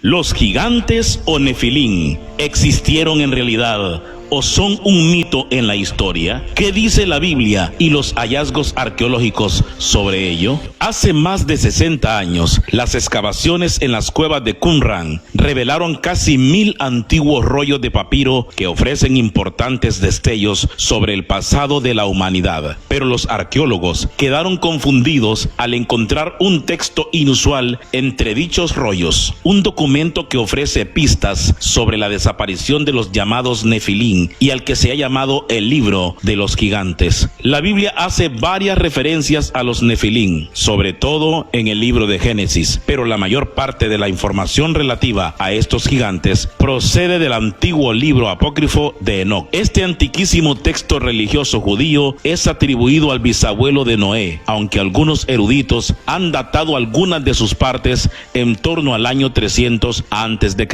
¿Los gigantes o Nefilín existieron en realidad o son un mito en la historia? ¿Qué dice la Biblia y los hallazgos arqueológicos sobre ello? Hace más de 60 años, las excavaciones en las cuevas de Qumran revelaron casi 1000 antiguos rollos de papiro que ofrecen importantes destellos sobre el pasado de la humanidad. Pero los arqueólogos quedaron confundidos al encontrar un texto inusual entre dichos rollos, un documento que ofrece pistas sobre la desaparición de los llamados Nefilín y al que se ha llamado el libro de los gigantes. La Biblia hace varias referencias a los Nefilín, sobre todo en el libro de Génesis, pero la mayor parte de la información relativa a estos gigantes procede del antiguo libro apócrifo de Enoc. Este antiquísimo texto religioso judío es atribuido al bisabuelo de Noé, aunque algunos eruditos han datado algunas de sus partes en torno al año 300 a.C.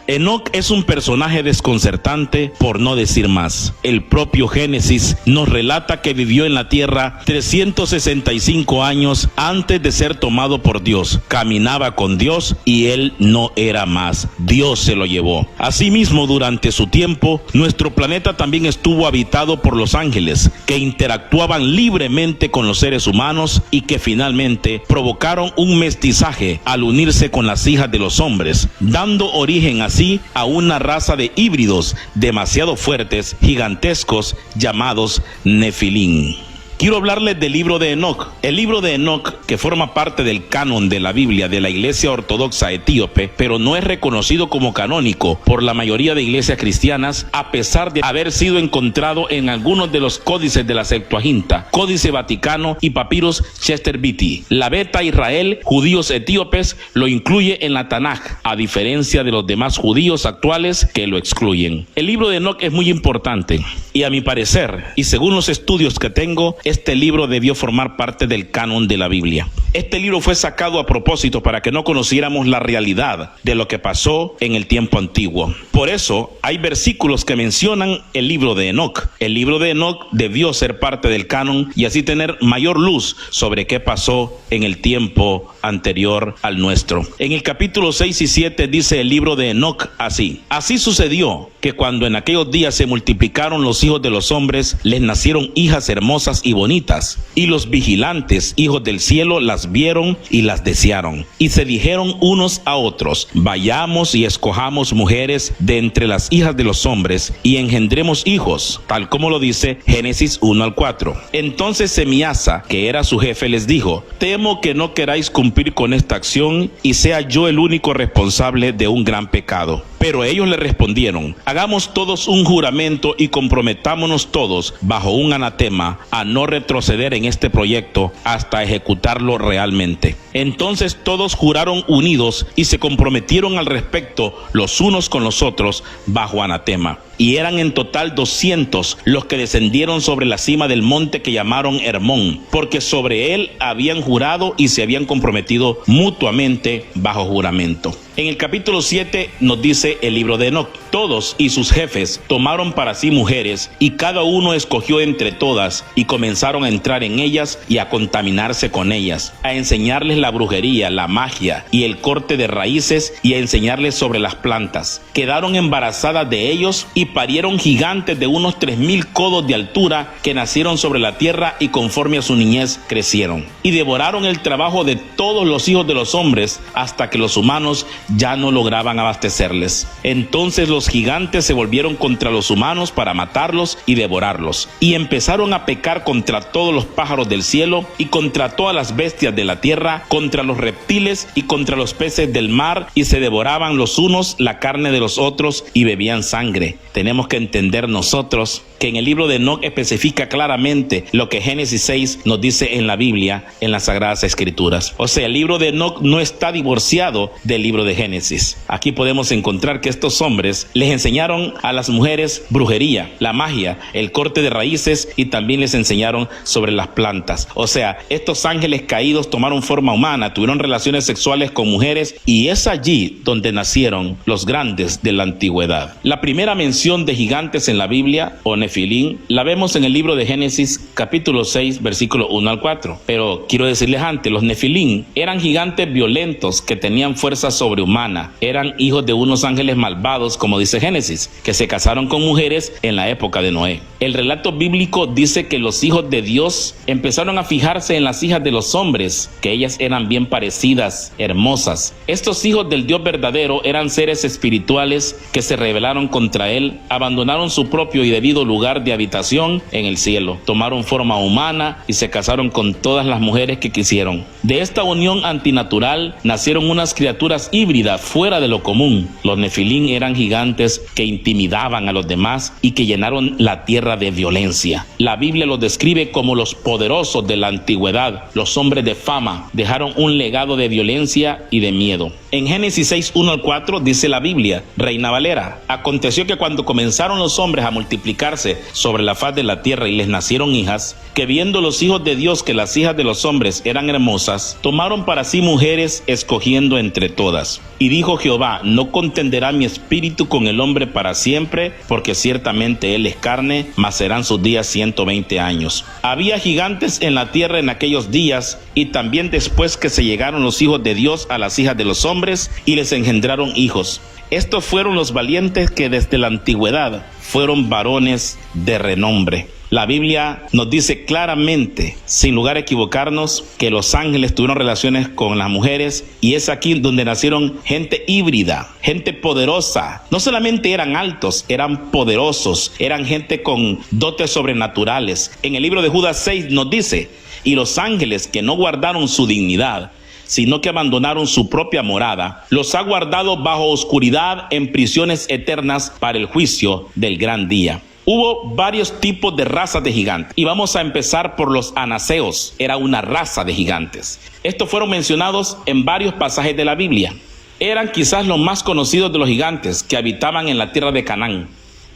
Enoc es un personaje desconcertante, por no decir más. El propio Génesis nos relata que vivió en la tierra 365 años antes de ser tomado por Dios. Caminaba con Dios y él no era más. Dios se lo llevó. Asimismo, durante su tiempo, nuestro planeta también estuvo habitado por los ángeles, que interactuaban libremente con los seres humanos y que finalmente provocaron un mestizaje al unirse con las hijas de los hombres, dando origen así a una raza de híbridos demasiado fuertes, gigantescos, llamados Nefilín. Quiero hablarles del libro de Enoc. El libro de Enoc, que forma parte del canon de la Biblia de la Iglesia Ortodoxa Etíope, pero no es reconocido como canónico por la mayoría de iglesias cristianas, a pesar de haber sido encontrado en algunos de los códices de la Septuaginta, Códice Vaticano y Papiros Chester Beatty. La Beta Israel, judíos etíopes, lo incluye en la Tanaj, a diferencia de los demás judíos actuales que lo excluyen. El libro de Enoc es muy importante y, a mi parecer, y según los estudios que tengo, este libro debió formar parte del canon de la Biblia. Este libro fue sacado a propósito para que no conociéramos la realidad de lo que pasó en el tiempo antiguo. Por eso hay versículos que mencionan el libro de Enoc. El libro de Enoc debió ser parte del canon y así tener mayor luz sobre qué pasó en el tiempo anterior al nuestro. En el capítulo 6 y 7 dice el libro de Enoc así: Así sucedió que cuando en aquellos días se multiplicaron los hijos de los hombres, les nacieron hijas hermosas y bonitas, y los vigilantes, hijos del cielo, las vieron y las desearon, y se dijeron unos a otros: vayamos y escojamos mujeres de entre las hijas de los hombres, y engendremos hijos, tal como lo dice Génesis 1 al 4. Entonces Semiasa, que era su jefe, les dijo: temo que no queráis cumplir con esta acción, y sea yo el único responsable de un gran pecado. Pero ellos le respondieron: hagamos todos un juramento y comprometámonos todos bajo un anatema a no retroceder en este proyecto hasta ejecutarlo realmente. Entonces todos juraron unidos y se comprometieron al respecto los unos con los otros bajo anatema. Y eran en total 200 los que descendieron sobre la cima del monte que llamaron Hermón, porque sobre él habían jurado y se habían comprometido mutuamente bajo juramento. En el capítulo 7 nos dice el libro de Enoc: todos y sus jefes tomaron para sí mujeres, y cada uno escogió entre todas, y comenzaron a entrar en ellas y a contaminarse con ellas, a enseñarles la brujería, la magia y el corte de raíces, y a enseñarles sobre las plantas. Quedaron embarazadas de ellos y parieron gigantes de unos 3000 codos de altura, que nacieron sobre la tierra y conforme a su niñez crecieron. Y devoraron el trabajo de todos los hijos de los hombres, hasta que los humanos ya no lograban abastecerles. Entonces los gigantes se volvieron contra los humanos para matarlos y devorarlos, y empezaron a pecar contra todos los pájaros del cielo y contra todas las bestias de la tierra, contra los reptiles y contra los peces del mar, y se devoraban los unos la carne de los otros y bebían sangre. Tenemos que entender nosotros que en el libro de Enoc especifica claramente lo que Génesis 6 nos dice en la Biblia, en las Sagradas Escrituras. O sea, el libro de Enoc no está divorciado del libro de Génesis. Aquí podemos encontrar que estos hombres les enseñaron a las mujeres brujería, la magia, el corte de raíces, y también les enseñaron sobre las plantas. O sea, estos ángeles caídos tomaron forma humana, tuvieron relaciones sexuales con mujeres, y es allí donde nacieron los grandes de la antigüedad. La primera mención de gigantes en la Biblia, o Nefilín, la vemos en el libro de Génesis capítulo 6 versículo 1 al 4. Pero quiero decirles antes, los Nefilín eran gigantes violentos que tenían fuerza sobre sobrehumana. Eran hijos de unos ángeles malvados, como dice Génesis, que se casaron con mujeres en la época de Noé. El relato bíblico dice que los hijos de Dios empezaron a fijarse en las hijas de los hombres, que ellas eran bien parecidas, hermosas. Estos hijos del Dios verdadero eran seres espirituales que se rebelaron contra él, abandonaron su propio y debido lugar de habitación en el cielo, tomaron forma humana y se casaron con todas las mujeres que quisieron. De esta unión antinatural nacieron unas criaturas híbridas fuera de lo común. Los Nefilín eran gigantes que intimidaban a los demás y que llenaron la tierra de violencia. La Biblia los describe como los poderosos de la antigüedad, los hombres de fama. Dejaron un legado de violencia y de miedo. En Génesis 6, 1 al 4 dice la Biblia, Reina Valera: aconteció que cuando comenzaron los hombres a multiplicarse sobre la faz de la tierra y les nacieron hijas, que viendo los hijos de Dios que las hijas de los hombres eran hermosas, tomaron para sí mujeres, escogiendo entre todas. Y dijo Jehová: no contenderá mi espíritu con el hombre para siempre, porque ciertamente él es carne, mas serán sus días 120 años. Había gigantes en la tierra en aquellos días, y también después que se llegaron los hijos de Dios a las hijas de los hombres, y les engendraron hijos. Estos fueron los valientes que desde la antigüedad fueron varones de renombre. La Biblia nos dice claramente, sin lugar a equivocarnos, que los ángeles tuvieron relaciones con las mujeres, y es aquí donde nacieron gente híbrida, gente poderosa. No solamente eran altos, eran poderosos, eran gente con dotes sobrenaturales. En el libro de Judas 6 nos dice: y los ángeles que no guardaron su dignidad, sino que abandonaron su propia morada, los ha guardado bajo oscuridad en prisiones eternas para el juicio del gran día. Hubo varios tipos de razas de gigantes, y vamos a empezar por los anaseos. Era una raza de gigantes. Estos fueron mencionados en varios pasajes de la Biblia. Eran quizás los más conocidos de los gigantes que habitaban en la tierra de Canaán.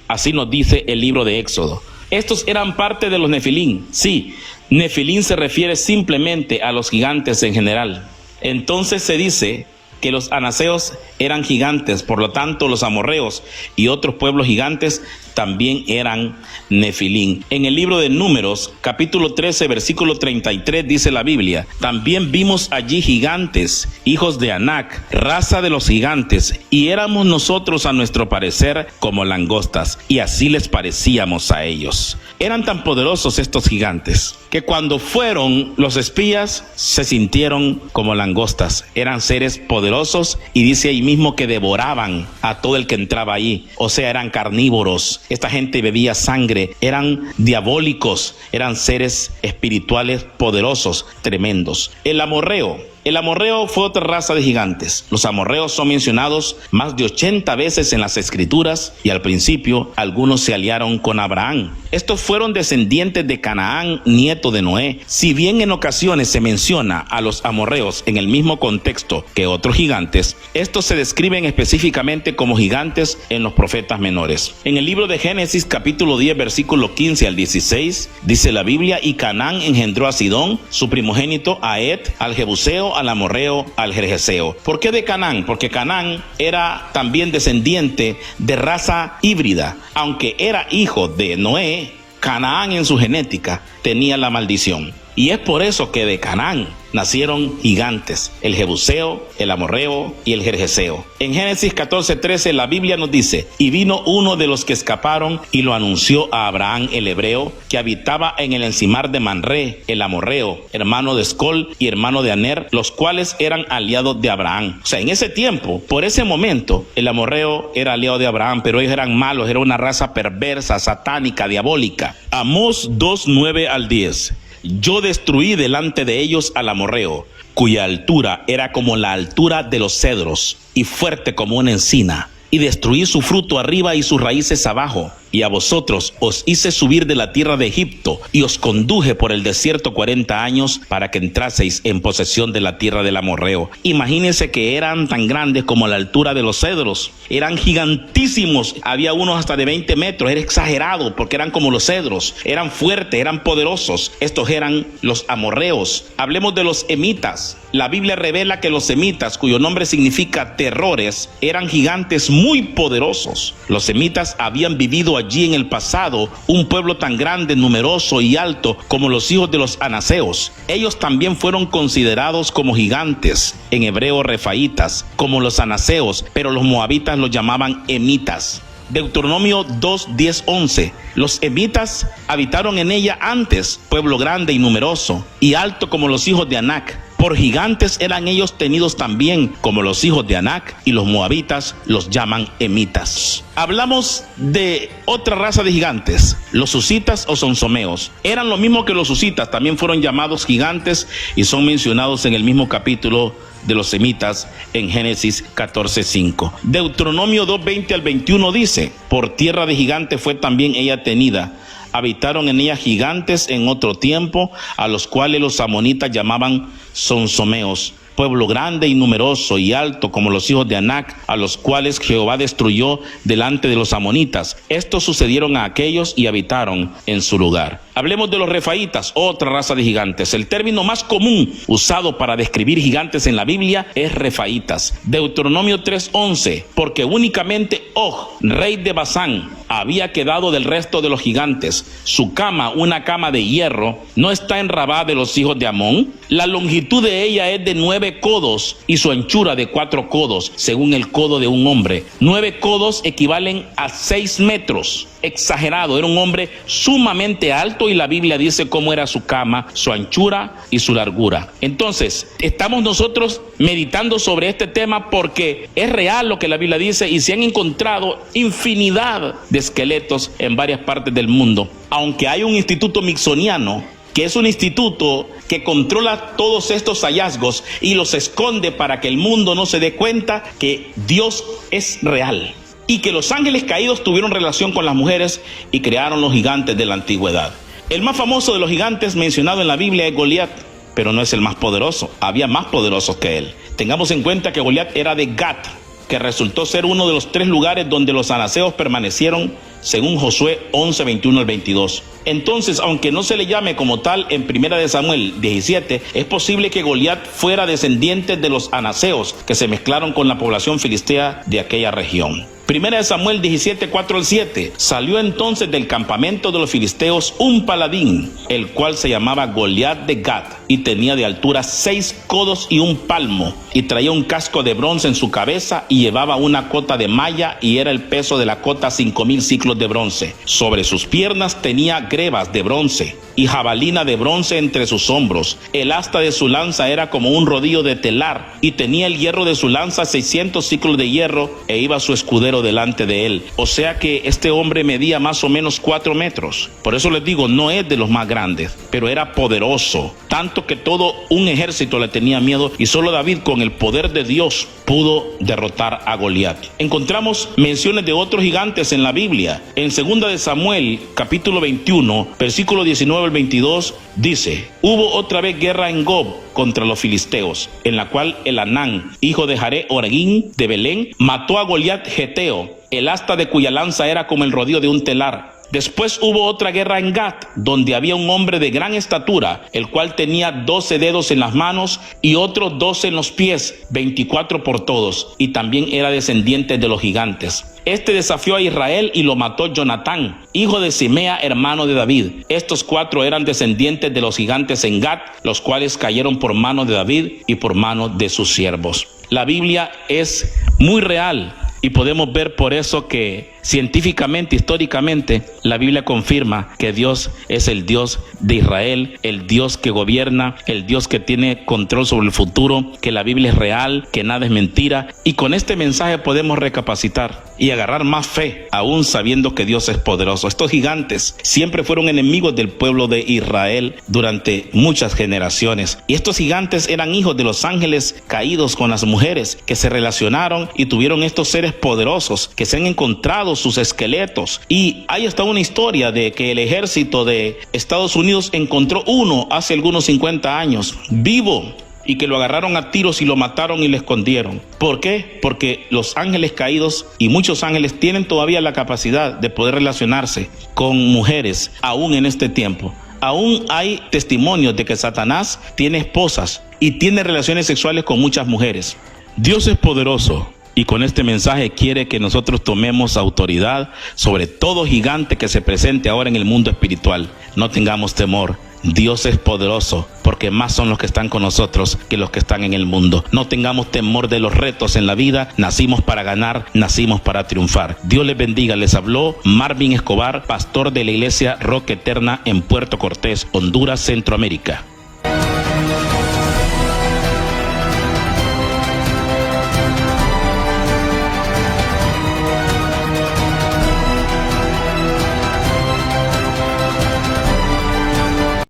Así nos dice el libro de Éxodo. Estos eran parte de los Nefilín. Sí, Nefilín se refiere simplemente a los gigantes en general. Entonces se dice que los anaseos eran gigantes, por lo tanto los amorreos y otros pueblos gigantes también eran Nefilín. En el libro de Números, capítulo 13, versículo 33, dice la Biblia: también vimos allí gigantes, hijos de Anac, raza de los gigantes, y éramos nosotros a nuestro parecer como langostas, y así les parecíamos a ellos. Eran tan poderosos estos gigantes que cuando fueron los espías se sintieron como langostas. Eran seres poderosos, y dice ahí mismo que devoraban a todo el que entraba allí. O sea, eran carnívoros. Esta gente bebía sangre, eran diabólicos, eran seres espirituales poderosos, tremendos. El amorreo fue otra raza de gigantes. Los amorreos son mencionados más de 80 veces en las escrituras, y al principio algunos se aliaron con Abraham. Estos fueron descendientes de Canaán, nieto de Noé. Si bien en ocasiones se menciona a los amorreos en el mismo contexto que otros gigantes, estos se describen específicamente como gigantes en los profetas menores. En el libro de Génesis capítulo 10 versículo 15 al 16 dice la Biblia: y Canaán engendró a Sidón, su primogénito, a Ed, al Jebuseo, al amorreo, al Gergeseo. ¿Por qué de Canaán? Porque Canaán era también descendiente de raza híbrida. Aunque era hijo de Noé, Canaán en su genética tenía la maldición. Y es por eso que de Canaán nacieron gigantes, el Jebuseo, el amorreo y el Gergeseo. En Génesis 14:13 la Biblia nos dice: y vino uno de los que escaparon y lo anunció a Abraham el hebreo, que habitaba en el encimar de Manré, el amorreo, hermano de Escol y hermano de Aner, los cuales eran aliados de Abraham. O sea, en ese tiempo, por ese momento, el amorreo era aliado de Abraham, pero ellos eran malos, era una raza perversa, satánica, diabólica. Amós 2:9 al 10. Yo destruí delante de ellos al amorreo, cuya altura era como la altura de los cedros, y fuerte como una encina, y destruí su fruto arriba y sus raíces abajo. Y a vosotros os hice subir de la tierra de Egipto, y os conduje por el desierto 40 años, para que entraseis en posesión de la tierra del amorreo. Imagínense que eran tan grandes como la altura de los cedros, eran gigantísimos, había unos hasta de 20 metros, era exagerado porque eran como los cedros, eran fuertes, eran poderosos. Estos eran los amorreos. Hablemos de los emitas. La Biblia revela que los emitas, cuyo nombre significa terrores, eran gigantes muy poderosos. Los emitas habían vivido allí en el pasado un pueblo tan grande, numeroso y alto como los hijos de los anaseos. Ellos también fueron considerados como gigantes, en hebreo refaitas, como los anaseos, pero los moabitas los llamaban emitas. Deuteronomio 2, 10, 11. Los emitas habitaron en ella antes, pueblo grande y numeroso, y alto como los hijos de Anac. Por gigantes eran ellos tenidos también como los hijos de Anac, y los moabitas los llaman emitas. Hablamos de otra raza de gigantes, los susitas o sonsomeos. Eran lo mismo que los susitas, también fueron llamados gigantes y son mencionados en el mismo capítulo de los semitas en Génesis 14:5. Deuteronomio 2:20 al 21 dice: por tierra de gigantes fue también ella tenida. Habitaron en ella gigantes en otro tiempo, a los cuales los amonitas llamaban sonsomeos, pueblo grande y numeroso y alto como los hijos de Anac, a los cuales Jehová destruyó delante de los amonitas. Estos sucedieron a aquellos y habitaron en su lugar. Hablemos de los refaitas, otra raza de gigantes. El término más común usado para describir gigantes en la Biblia es refaitas. Deuteronomio 3:11, porque únicamente Og, rey de Basán, había quedado del resto de los gigantes. Su cama, una cama de hierro, no está en Rabá de los hijos de Amón. La longitud de ella es de 9 codos y su anchura de 4 codos, según el codo de un hombre. 9 codos equivalen a 6 metros. Exagerado, era un hombre sumamente alto y la Biblia dice cómo era su cama, su anchura y su largura. Entonces, estamos nosotros meditando sobre este tema porque es real lo que la Biblia dice y se han encontrado infinidad de esqueletos en varias partes del mundo. Aunque hay un instituto smithsoniano, que es un instituto que controla todos estos hallazgos y los esconde para que el mundo no se dé cuenta que Dios es real y que los ángeles caídos tuvieron relación con las mujeres y crearon los gigantes de la antigüedad. El más famoso de los gigantes mencionado en la Biblia es Goliat, pero no es el más poderoso. Había más poderosos que él. Tengamos en cuenta que Goliat era de Gat, que resultó ser uno de los 3 lugares donde los anaseos permanecieron, según Josué 11, 21 al 22. Entonces, aunque no se le llame como tal en 1 de Samuel 17, es posible que Goliat fuera descendiente de los anaseos que se mezclaron con la población filistea de aquella región. 1 de Samuel 17, 4 al 7. Salió entonces del campamento de los filisteos un paladín, el cual se llamaba Goliat de Gat, y tenía de altura 6 codos y un palmo, y traía un casco de bronce en su cabeza, y llevaba una cota de malla, y era el peso de la cota 5,000 siclos de bronce. Sobre sus piernas tenía grebas de bronce, y jabalina de bronce entre sus hombros. El asta de su lanza era como un rodillo de telar, y tenía el hierro de su lanza 600 siclos de hierro, e iba su escudero delante de él. O sea que este hombre medía más o menos 4 metros. Por eso les digo, no es de los más grandes, pero era poderoso, tanto que todo un ejército le tenía miedo, y solo David, con el poder de Dios, pudo derrotar a Goliat. Encontramos menciones de otros gigantes en la Biblia. En 2 de Samuel, capítulo 21, versículo 19 al 22, dice: hubo otra vez guerra en Gob contra los filisteos, en la cual Elanán, hijo de Jaré Orguín de Belén, mató a Goliat Geteo, el asta de cuya lanza era como el rodillo de un telar. Después hubo otra guerra en Gat, donde había un hombre de gran estatura, el cual tenía 12 dedos en las manos y otros 12 en los pies, 24 por todos, y también era descendiente de los gigantes. Este desafió a Israel y lo mató Jonatán, hijo de Simea, hermano de David. Estos 4 eran descendientes de los gigantes en Gat, los cuales cayeron por mano de David y por mano de sus siervos. La Biblia es muy real y podemos ver por eso que científicamente, históricamente, la Biblia confirma que Dios es el Dios de Israel, el Dios que gobierna, el Dios que tiene control sobre el futuro, que la Biblia es real, que nada es mentira. Y con este mensaje podemos recapacitar y agarrar más fe, aún sabiendo que Dios es poderoso. Estos gigantes siempre fueron enemigos del pueblo de Israel durante muchas generaciones. Y estos gigantes eran hijos de los ángeles caídos con las mujeres, que se relacionaron y tuvieron estos seres poderosos que se han encontrado sus esqueletos. Y hay hasta una historia de que el ejército de Estados Unidos encontró uno hace algunos 50 años vivo, y que lo agarraron a tiros y lo mataron y lo escondieron. ¿Por qué? Porque los ángeles caídos y muchos ángeles tienen todavía la capacidad de poder relacionarse con mujeres aún en este tiempo. Aún hay testimonios de que Satanás tiene esposas y tiene relaciones sexuales con muchas mujeres. Dios es poderoso Y con este mensaje quiere que nosotros tomemos autoridad sobre todo gigante que se presente ahora en el mundo espiritual. No tengamos temor. Dios es poderoso, porque más son los que están con nosotros que los que están en el mundo. No tengamos temor de los retos en la vida. Nacimos para ganar, nacimos para triunfar. Dios les bendiga. Les habló Marvin Escobar, pastor de la iglesia Roca Eterna en Puerto Cortés, Honduras, Centroamérica.